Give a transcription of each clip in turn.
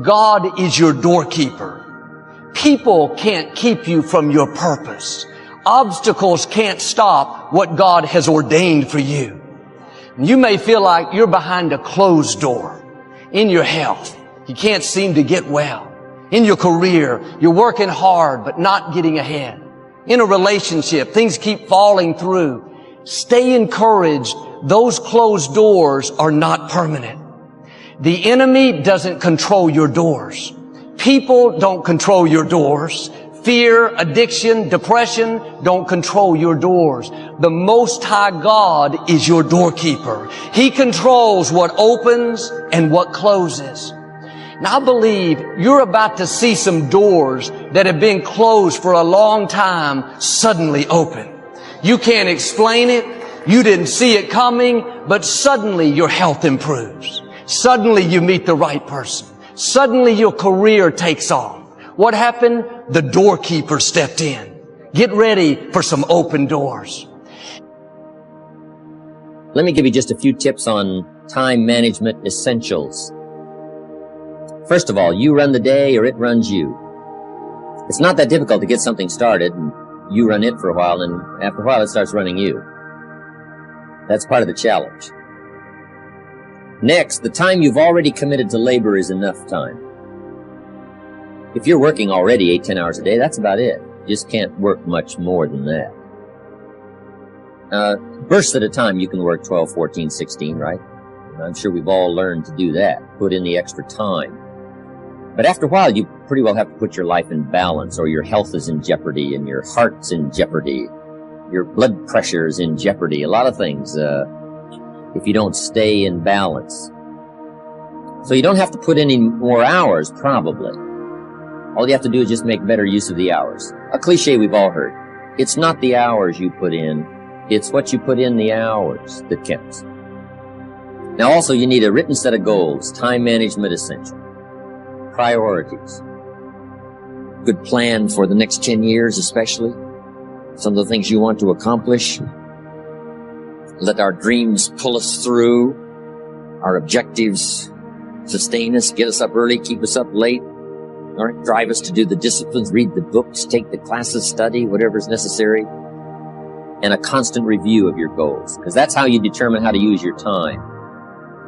God is your doorkeeper. People can't keep you from your purpose. Obstacles can't stop what God has ordained for you. You may feel like you're behind a closed door. In your health, you can't seem to get well. In your career, you're working hard but not getting ahead. In a relationship, things keep falling through. Stay encouraged. Those closed doors are not permanent. The enemy doesn't control your doors. People don't control your doors. Fear, addiction, depression don't control your doors. The Most High God is your doorkeeper. He controls what opens and what closes. Now I believe you're about to see some doors that have been closed for a long time suddenly open. You can't explain it. You didn't see it coming, but suddenly your health improves. Suddenly you meet the right person. Suddenly your career takes off. What happened? The doorkeeper stepped in. Get ready for some open doors. Let me give you just a few tips on time management essentials. First of all, you run the day or it runs you. It's not that difficult to get something started, and you run it for a while, and after a while it starts running you. That's part of the challenge. Next, the time you've already committed to labor is enough time. If you're working already 8-10 hours a day, that's about it. You just can't work much more than that. Bursts at a time, you can work 12, 14, 16, right? I'm sure we've all learned to do that, put in the extra time. But after a while, you pretty well have to put your life in balance, or your health is in jeopardy, and your heart's in jeopardy. Your blood pressure is in jeopardy. A lot of things, if you don't stay in balance. So you don't have to put in any more hours, probably. All you have to do is just make better use of the hours. A cliche we've all heard. It's not the hours you put in, it's what you put in the hours that counts. Now also, you need a written set of goals, time management essential. Priorities. Good plan for the next 10 years especially. Some of the things you want to accomplish. Let our dreams pull us through. Our objectives sustain us, get us up early, keep us up late. All right, drive us to do the disciplines, read the books, take the classes, study, whatever's necessary. And a constant review of your goals, because that's how you determine how to use your time,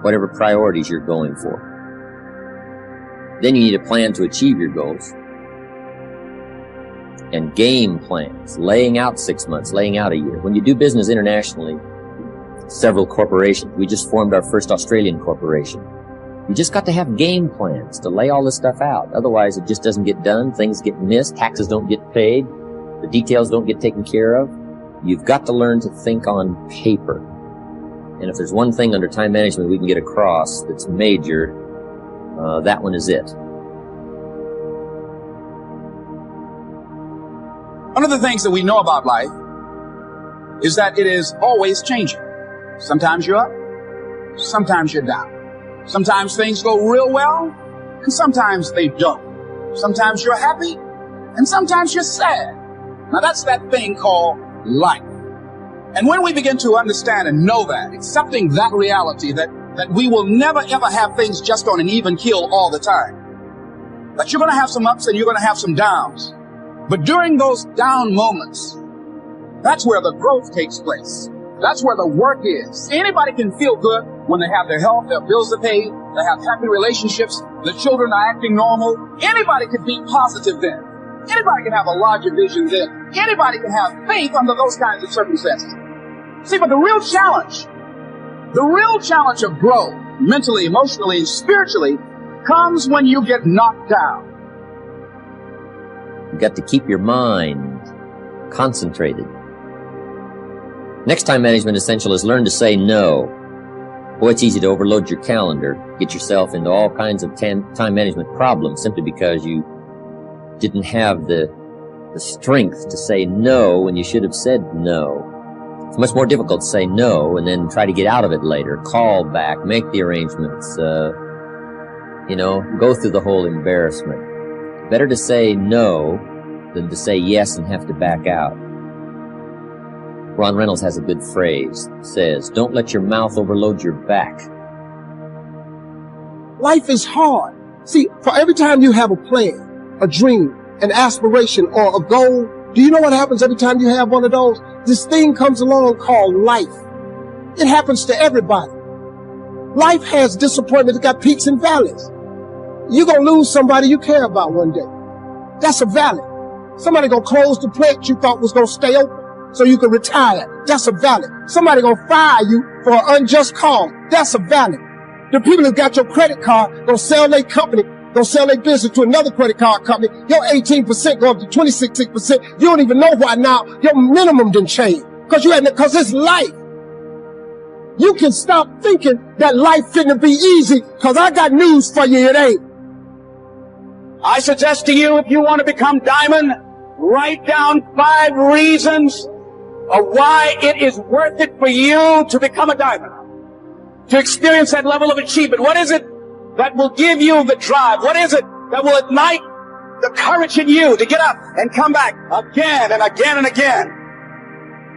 whatever priorities you're going for. Then you need a plan to achieve your goals. And game plans, laying out 6 months, laying out a year. When you do business internationally, several corporations, we just formed our first Australian corporation. You just got to have game plans to lay all this stuff out. Otherwise, it just doesn't get done. Things get missed. Taxes don't get paid. The details don't get taken care of. You've got to learn to think on paper. And if there's one thing under time management we can get across that's major, that one is it. One of the things that we know about life is that it is always changing. Sometimes you're up, sometimes you're down. Sometimes things go real well, and sometimes they don't. Sometimes you're happy, and sometimes you're sad. Now that's that thing called life. And when we begin to understand and know that, accepting that reality that we will never ever have things just on an even keel all the time. That you're going to have some ups and you're going to have some downs. But during those down moments, that's where the growth takes place. That's where the work is. Anybody can feel good when they have their health, their bills are paid, they have happy relationships, the children are acting normal. Anybody can be positive then. Anybody can have a larger vision then. Anybody can have faith under those kinds of circumstances. See, but the real challenge of growth, mentally, emotionally, and spiritually, comes when you get knocked down. You've got to keep your mind concentrated. Next time management essential is learn to say no. Boy, it's easy to overload your calendar, get yourself into all kinds of time management problems simply because you didn't have the strength to say no when you should have said no. It's much more difficult to say no and then try to get out of it later, call back, make the arrangements, go through the whole embarrassment. Better to say no than to say yes and have to back out. Ron Reynolds has a good phrase, says, don't let your mouth overload your back. Life is hard. See, for every time you have a plan, a dream, an aspiration, or a goal, do you know what happens every time you have one of those? This thing comes along called life. It happens to everybody. Life has disappointment. It's got peaks and valleys. You're going to lose somebody you care about one day. That's a valley. Somebody going to close the plant you thought was going to stay open so you can retire. That's a valley. Somebody going to fire you for an unjust cause. That's a valley. The people who got your credit card going to sell their company, going to sell their business to another credit card company. Your 18% go up to 26%. You don't even know why now. Your minimum didn't change because it's life. You can stop thinking that life finna be easy, because I got news for you, it ain't. I suggest to you, if you want to become diamond, write down 5 reasons of why it is worth it for you to become a diamond, to experience that level of achievement. What is it that will give you the drive? What is it that will ignite the courage in you to get up and come back again and again and again?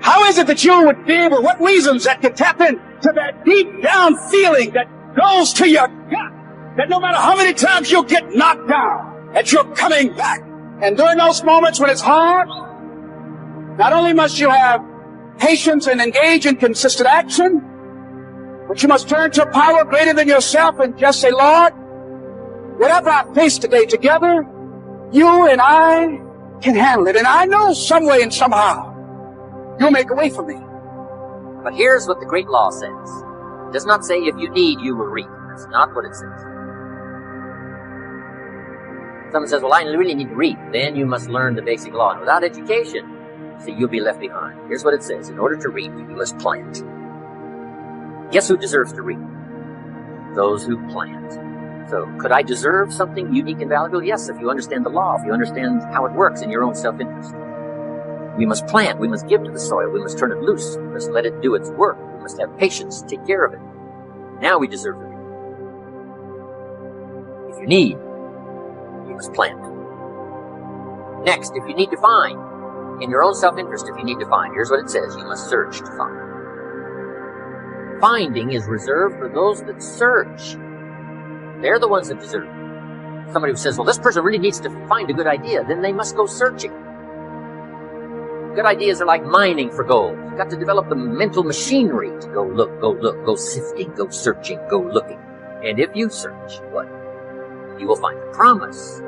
How is it that you would be able, what reasons that can tap into that deep down feeling that goes to your gut, that no matter how many times you'll get knocked down, that you're coming back? And during those moments when it's hard, not only must you have patience and engage in consistent action, but you must turn to a power greater than yourself and just say, Lord, whatever I face today together, you and I can handle it. And I know some way and somehow you'll make a way for me. But here's what the great law says. It does not say if you need, you will reap. That's not what it says. Someone says, well, I really need to reap. Then you must learn the basic law. And without education, see, you'll be left behind. Here's what it says. In order to reap, you must plant. Guess who deserves to reap? Those who plant. So, could I deserve something unique and valuable? Yes, if you understand the law, if you understand how it works in your own self-interest. We must plant. We must give to the soil. We must turn it loose. We must let it do its work. We must have patience, take care of it. Now we deserve to reap. If you need, you must plant. Next, if you need to find, in your own self-interest, if you need to find, here's what it says. You must search to find. Finding is reserved for those that search. They're the ones that deserve it. Somebody who says, well, this person really needs to find a good idea, then they must go searching. Good ideas are like mining for gold. You've got to develop the mental machinery to go look, go sifting, go searching, go looking. And if you search, what? You will find the promise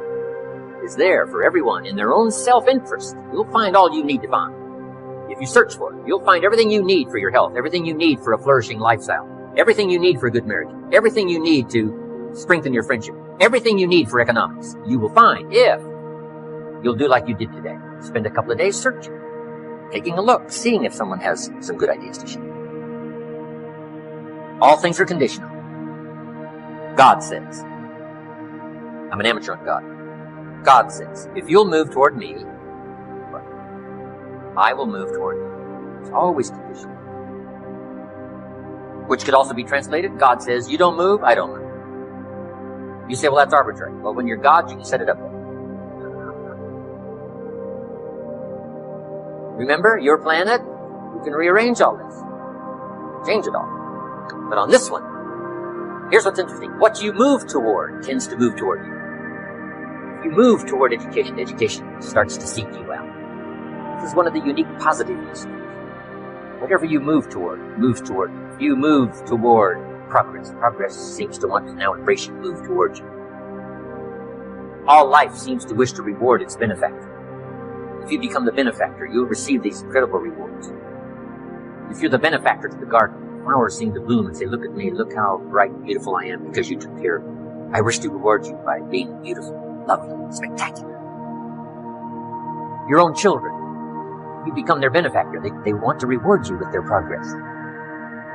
is there for everyone in their own self-interest. You'll find all you need to find. If you search for it, you'll find everything you need for your health, everything you need for a flourishing lifestyle, everything you need for a good marriage, everything you need to strengthen your friendship, everything you need for economics. You will find if you'll do like you did today. Spend a couple of days searching, taking a look, seeing if someone has some good ideas to share. All things are conditional. God says, I'm an amateur on God. God says, if you'll move toward me, I will move toward you. It's always conditional. Which could also be translated, God says, you don't move, I don't move. You say, well, that's arbitrary. Well, when you're God, you can set it up. Remember, your planet, you can rearrange all this. Change it all. But on this one, here's what's interesting. What you move toward tends to move toward you. If you move toward education, education starts to seek you out. This is one of the unique positive uses. Whatever you move toward moves toward you. If you move toward progress, progress seems to want to now embrace you, move towards you. All life seems to wish to reward its benefactor. If you become the benefactor, you'll receive these incredible rewards. If you're the benefactor to the garden, flowers seem to bloom and say, look at me, look how bright and beautiful I am because you took care of me. I wish to reward you by being beautiful, lovely, spectacular. Your own children, you become their benefactor. They want to reward you with their progress.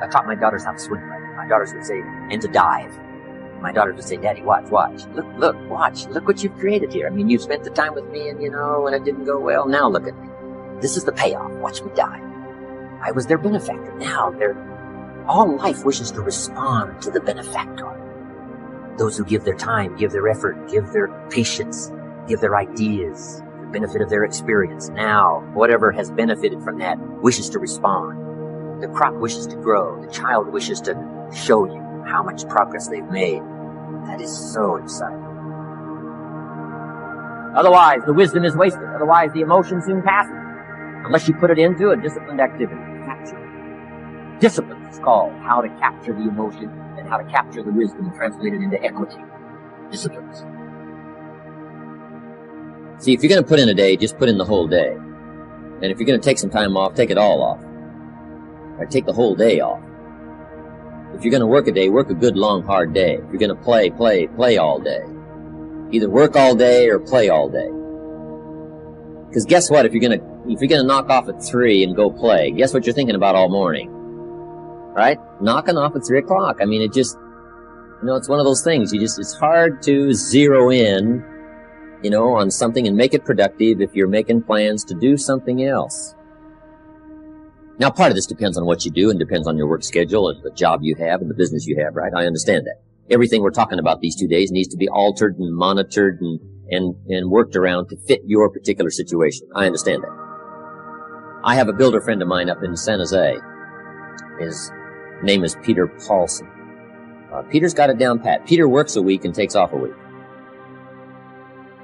I taught my daughters how to swim. My daughters would say, and to dive. My daughters would say, Daddy, watch. Look, watch. Look what you've created here. I mean, you've spent the time with me and, when it didn't go well, now look at me. This is the payoff. Watch me dive. I was their benefactor. Now all life wishes to respond to the benefactor. Those who give their time, give their effort, give their patience, give their ideas, the benefit of their experience. Now, whatever has benefited from that wishes to respond. The crop wishes to grow. The child wishes to show you how much progress they've made. That is so exciting. Otherwise, the wisdom is wasted. Otherwise, the emotion soon passes. Unless you put it into a disciplined activity. Capture. Discipline is called how to capture the emotion and how to capture the wisdom and translate it into equity. Disciplines. See, if you're going to put in a day, just put in the whole day. And if you're going to take some time off, take it all off. Or take the whole day off. If you're going to work a day, work a good, long, hard day. If you're going to play all day. Either work all day or play all day. Because guess what? If you're going to knock off at 3 and go play, guess what you're thinking about all morning? Right? Knocking off at 3 o'clock. I mean, it just, it's one of those things. It's hard to zero in, on something and make it productive if you're making plans to do something else. Now, part of this depends on what you do and depends on your work schedule and the job you have and the business you have, right? I understand that. Everything we're talking about these 2 days needs to be altered and monitored and worked around to fit your particular situation. I understand that. I have a builder friend of mine up in San Jose. His name is Peter Paulson. Peter's got it down pat. Peter works a week and takes off a week.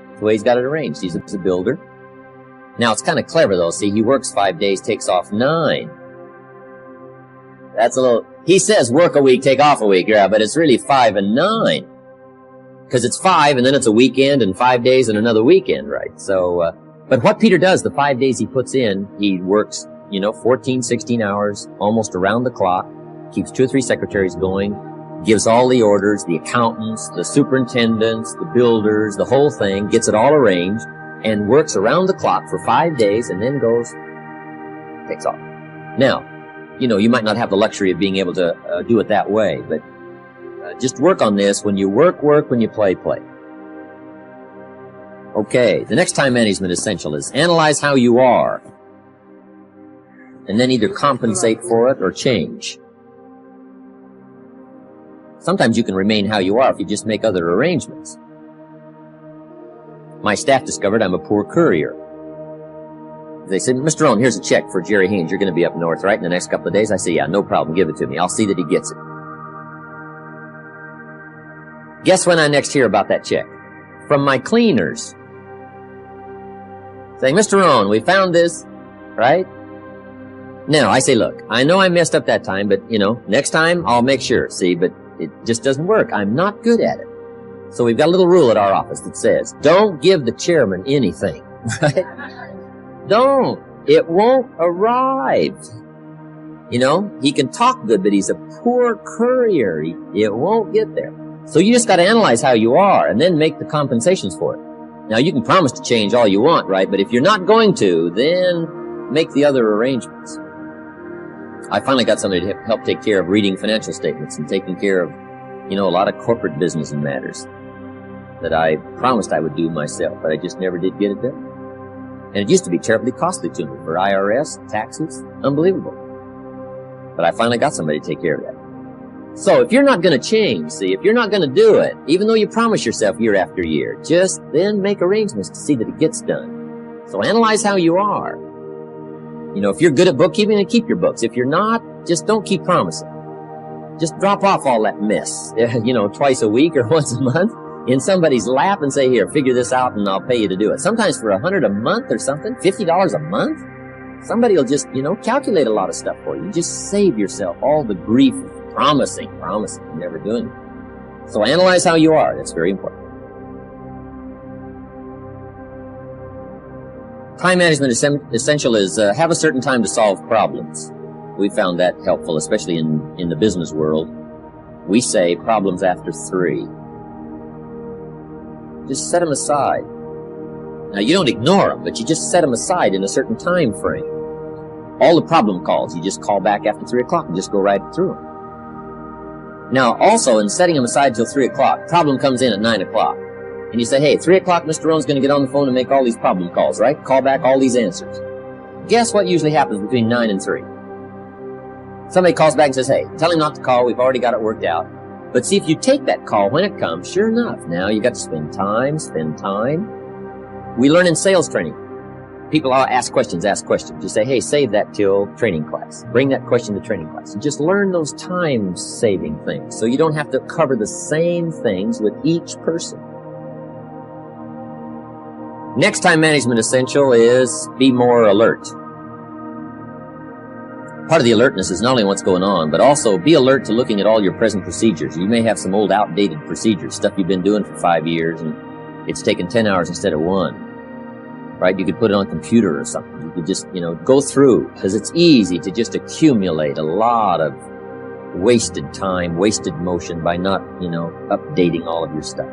That's the way he's got it arranged. He's a builder. Now, it's kind of clever, though. See, he works 5 days, takes off 9. That's a little... He says work a week, take off a week, yeah, but it's really 5 and 9. Because it's 5, and then it's a weekend, and 5 days, and another weekend, right? So, but what Peter does, the 5 days he puts in, he works, 14, 16 hours, almost around the clock, keeps 2 or 3 secretaries going, gives all the orders, the accountants, the superintendents, the builders, the whole thing, gets it all arranged, and works around the clock for 5 days, and then takes off. Now, you might not have the luxury of being able to do it that way, but just work on this. When you work, when you play. Okay, the next time management essential is analyze how you are, and then either compensate for it or change. Sometimes you can remain how you are if you just make other arrangements. My staff discovered I'm a poor courier. They said, Mr. Rohn, here's a check for Jerry Haynes. You're going to be up north, right, in the next couple of days? I say, yeah, no problem. Give it to me. I'll see that he gets it. Guess when I next hear about that check? From my cleaners. Saying, Mr. Rohn, we found this, right? Now, I say, look, I know I messed up that time, but, next time I'll make sure. See, but it just doesn't work. I'm not good at it. So we've got a little rule at our office that says, don't give the chairman anything, right? Don't. It won't arrive. He can talk good, but he's a poor courier. It won't get there. So you just got to analyze how you are and then make the compensations for it. Now, you can promise to change all you want, right? But if you're not going to, then make the other arrangements. I finally got somebody to help take care of reading financial statements and taking care of, a lot of corporate business and matters that I promised I would do myself, but I just never did get it done. And it used to be terribly costly to me for IRS, taxes, unbelievable. But I finally got somebody to take care of that. So if you're not going to change, if you're not going to do it, even though you promise yourself year after year, just then make arrangements to see that it gets done. So analyze how you are. If you're good at bookkeeping, then keep your books. If you're not, just don't keep promising. Just drop off all that mess, twice a week or once a month in somebody's lap and say, here, figure this out and I'll pay you to do it. Sometimes for $100 a month or something, $50 a month, somebody will just, calculate a lot of stuff for you. Just save yourself all the grief of promising, and never doing it. So analyze how you are. That's very important. Time management essential is have a certain time to solve problems. We found that helpful, especially in the business world. We say problems after 3. Just set them aside. Now, you don't ignore them, but you just set them aside in a certain time frame. All the problem calls, you just call back after 3 o'clock and just go right through them. Now, also, in setting them aside till 3 o'clock, problem comes in at 9 o'clock. And you say, hey, 3 o'clock, Mr. Rohn's going to get on the phone and make all these problem calls, right? Call back all these answers. Guess what usually happens between 9 and 3? Somebody calls back and says, hey, tell him not to call. We've already got it worked out. But see, if you take that call when it comes, sure enough, now you got to spend time. We learn in sales training. People ask questions. You say, hey, save that till training class. Bring that question to training class. And just learn those time-saving things so you don't have to cover the same things with each person. Next time management essential is be more alert. Part of the alertness is not only what's going on, but also be alert to looking at all your present procedures. You may have some old outdated procedures, stuff you've been doing for 5 years, and it's taken 10 hours instead of 1. Right? You could put it on a computer or something. You could just, go through, because it's easy to just accumulate a lot of wasted time, wasted motion by not, updating all of your stuff.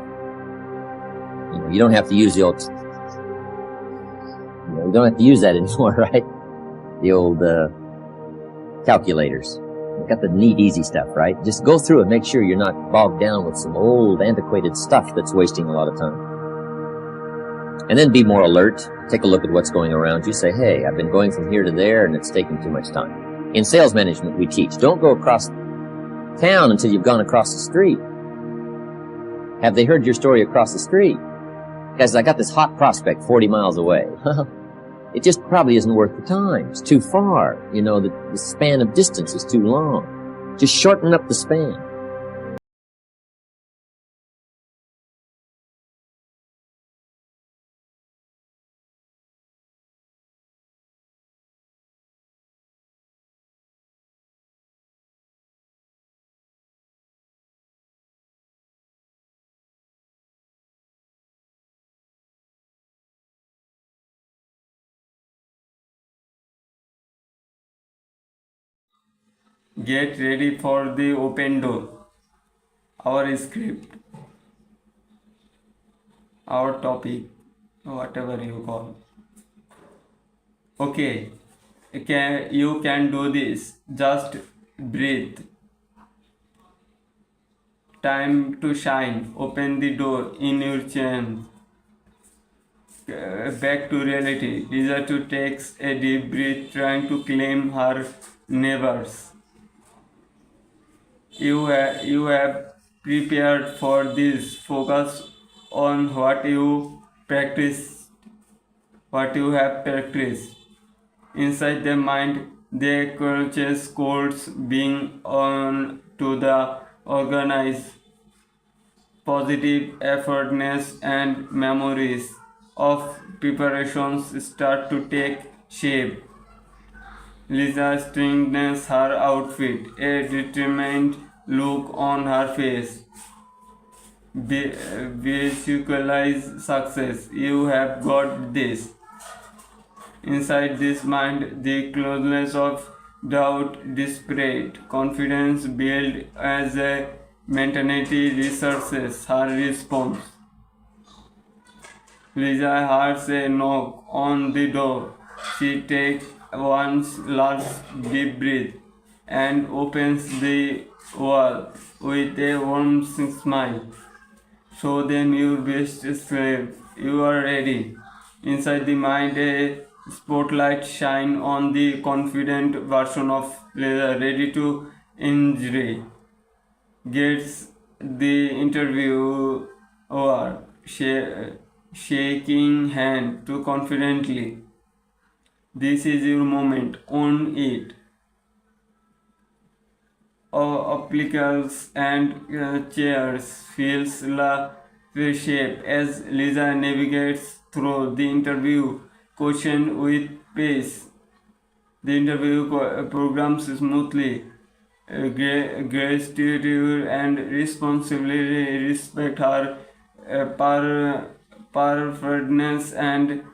You don't have to use the old, you don't have to use that anymore, right? The old, calculators. You've got the neat, easy stuff, right? Just go through it. Make sure you're not bogged down with some old, antiquated stuff that's wasting a lot of time. And then be more alert. Take a look at what's going around you. Say, hey, I've been going from here to there and it's taking too much time. In sales management, we teach, don't go across town until you've gone across the street. Have they heard your story across the street? Guys, I got this hot prospect 40 miles away. It just probably isn't worth the time. It's too far. The span of distance is too long. Just shorten up the span. Get ready for the open door. Our script, our topic, whatever you call. Okay, you can do this. Just breathe. Time to shine. Open the door in your chance. Back to reality. Lisa to takes a deep breath, trying to claim her neighbors. You have prepared for this. Focus on what you have practiced. Inside the mind, the conscious codes being on to the organized positive effortness and memories of preparations start to take shape. Lisa strengthens her outfit, a determined look on her face. Visualize success. You have got this. Inside this mind, the closeness of doubt dissipates. Confidence built as a mentality researches her response. Lisa hears a knock on the door. She takes one last deep breath and opens the wall with a warm smile. Show them your best self. You are ready. Inside the mind, a spotlight shines on the confident version of Lisa, ready to injury. Gets the interviewer shaking hand too confidently. This is your moment. Own it. Obstacles and chairs fills the shape as Lisa navigates through the interview question with pace. The interview programs smoothly. Gratitude and responsibility respect her preparedness and